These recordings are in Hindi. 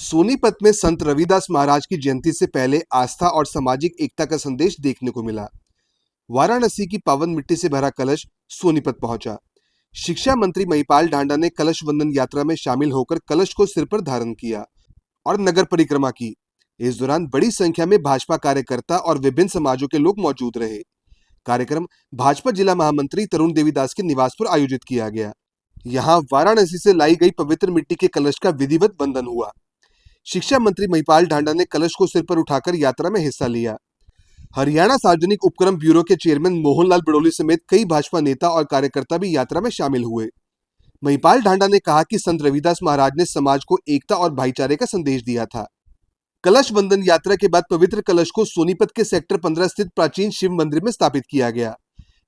सोनीपत में संत रविदास महाराज की जयंती से पहले आस्था और सामाजिक एकता का संदेश देखने को मिला। वाराणसी की पावन मिट्टी से भरा कलश सोनीपत पहुंचा। शिक्षा मंत्री महिपाल ढांडा ने कलश वंदन यात्रा में शामिल होकर कलश को सिर पर धारण किया और नगर परिक्रमा की। इस दौरान बड़ी संख्या में भाजपा कार्यकर्ता और विभिन्न समाजों के लोग मौजूद रहे। कार्यक्रम भाजपा जिला महामंत्री तरुण देवीदास के निवास पर आयोजित किया गया। यहाँ वाराणसी से लाई गई पवित्र मिट्टी के कलश का विधिवत वंदन हुआ। शिक्षा मंत्री महिपाल ढांडा ने कलश को सिर पर उठाकर यात्रा में हिस्सा लिया। हरियाणा सार्वजनिक उपक्रम ब्यूरो के चेयरमैन मोहनलाल बड़ोली समेत कई भाजपा नेता और कार्यकर्ता भी यात्रा में शामिल हुए। महिपाल ढांडा ने कहा कि संत रविदास महाराज ने समाज को एकता और भाईचारे का संदेश दिया था। कलश वंदन यात्रा के बाद पवित्र कलश को सोनीपत के सेक्टर 15 स्थित प्राचीन शिव मंदिर में स्थापित किया गया।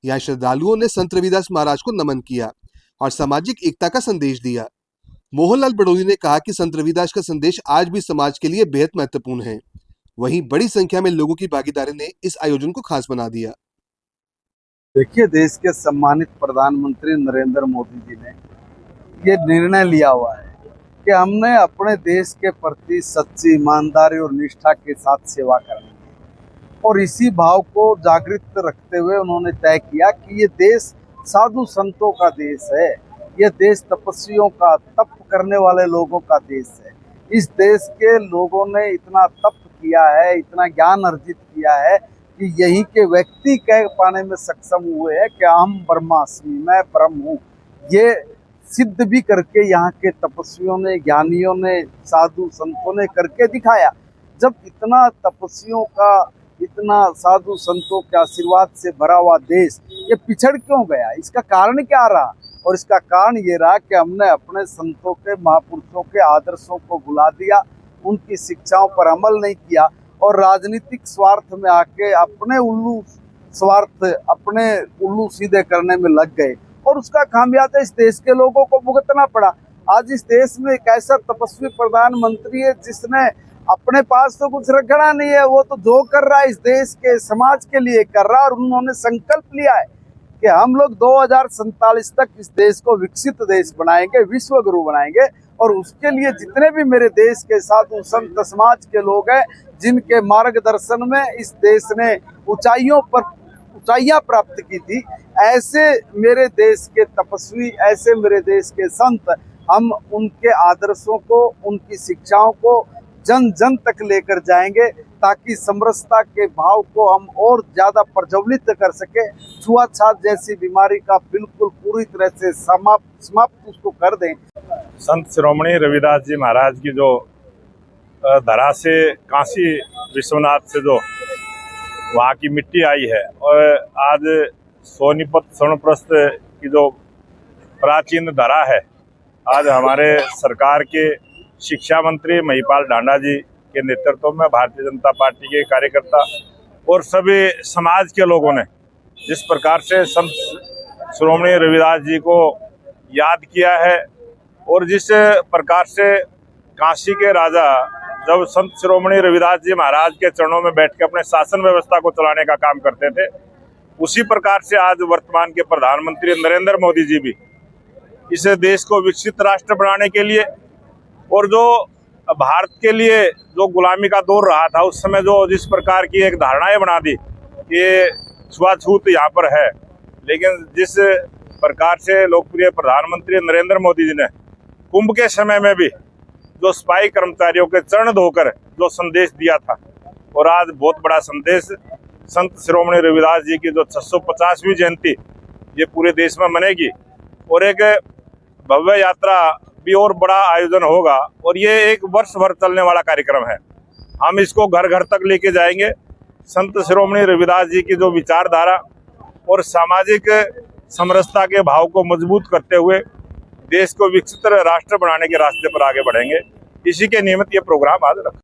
यहाँ श्रद्धालुओं ने संत रविदास महाराज को नमन किया और सामाजिक एकता का संदेश दिया। मोहनलाल बड़ोली ने कहा कि संत रविदास का संदेश आज भी समाज के लिए बेहद महत्वपूर्ण है। वहीं बड़ी संख्या में लोगों की भागीदारी ने इस आयोजन को खास बना दिया। देखिए, देश के सम्मानित प्रधानमंत्री नरेंद्र मोदी जी ने ये निर्णय लिया हुआ है कि हमने अपने देश के प्रति सच्ची ईमानदारी और निष्ठा के साथ सेवा करनी है, और इसी भाव को जागृत रखते हुए उन्होंने तय किया कि ये देश साधु संतों का देश है, ये देश तपस्वियों का, तप करने वाले लोगों का देश है। इस देश के लोगों ने इतना तप किया है, इतना ज्ञान अर्जित किया है कि यहीं के व्यक्ति कह पाने में सक्षम हुए हैं कि हम ब्रह्मास्मि, मैं ब्रह्म हूँ। ये सिद्ध भी करके यहाँ के तपस्वियों ने, ज्ञानियों ने, साधु संतों ने करके दिखाया। जब इतना तपस्वियों का, इतना साधु संतों के आशीर्वाद से भरा हुआ देश ये पिछड़ क्यों गया, इसका कारण क्या रहा? और इसका कारण ये रहा कि हमने अपने संतों के, महापुरुषों के आदर्शों को भुला दिया, उनकी शिक्षाओं पर अमल नहीं किया और राजनीतिक स्वार्थ में आके अपने उल्लू सीधे करने में लग गए, और उसका खामियाजा इस देश के लोगों को भुगतना पड़ा। आज इस देश में एक ऐसा तपस्वी प्रधानमंत्री है जिसने अपने पास तो कुछ रखना नहीं है, वो तो जो कर रहा है इस देश के समाज के लिए कर रहा है। और उन्होंने संकल्प लिया है कि हम लोग 2047 तक इस देश को विकसित देश बनाएंगे, विश्व गुरु बनाएंगे। और उसके लिए जितने भी मेरे देश के साधु संत समाज के लोग हैं, जिनके मार्गदर्शन में इस देश ने ऊंचाइयां प्राप्त की थी, ऐसे मेरे देश के तपस्वी, ऐसे मेरे देश के संत, हम उनके आदर्शों को, उनकी शिक्षाओं को जन जन तक लेकर जाएंगे ताकि समरसता के भाव को हम और ज्यादा प्रज्वलित कर सके। छुआछूत जैसी बीमारी का बिल्कुल पूरी तरह से समाप्त उसको कर दें। संत शिरोमणि रविदास जी महाराज की जो धरा से काशी विश्वनाथ से जो वहाँ की मिट्टी आई है, और आज सोनीपत स्वर्णप्रस्थ की जो प्राचीन धरा है, आज हमारे सरकार के शिक्षा मंत्री महिपाल ढांडा जी के नेतृत्व में भारतीय जनता पार्टी के कार्यकर्ता और सभी समाज के लोगों ने जिस प्रकार से संत शिरोमणि रविदास जी को याद किया है, और जिस प्रकार से काशी के राजा जब संत शिरोमणि रविदास जी महाराज के चरणों में बैठ के अपने शासन व्यवस्था को चलाने का काम करते थे, उसी प्रकार से आज वर्तमान के प्रधानमंत्री नरेंद्र मोदी जी भी इस देश को विकसित राष्ट्र बनाने के लिए, और जो भारत के लिए जो गुलामी का दौर रहा था उस समय जो जिस प्रकार की एक धारणाएं बना दी कि छुआछूत यहाँ पर है, लेकिन जिस प्रकार से लोकप्रिय प्रधानमंत्री नरेंद्र मोदी जी ने कुंभ के समय में भी जो सिपाही कर्मचारियों के चरण धोकर जो संदेश दिया था, और आज बहुत बड़ा संदेश संत शिरोमणि रविदास जी की जो 650वीं जयंती ये पूरे देश में मनेगी, और एक भव्य यात्रा भी और बड़ा आयोजन होगा, और ये एक वर्ष भर चलने वाला कार्यक्रम है। हम इसको घर घर तक लेके जाएंगे। संत शिरोमणि रविदास जी की जो विचारधारा और सामाजिक समरसता के भाव को मजबूत करते हुए देश को विकसित राष्ट्र बनाने के रास्ते पर आगे बढ़ेंगे। इसी के निमित्त ये प्रोग्राम आज रखा।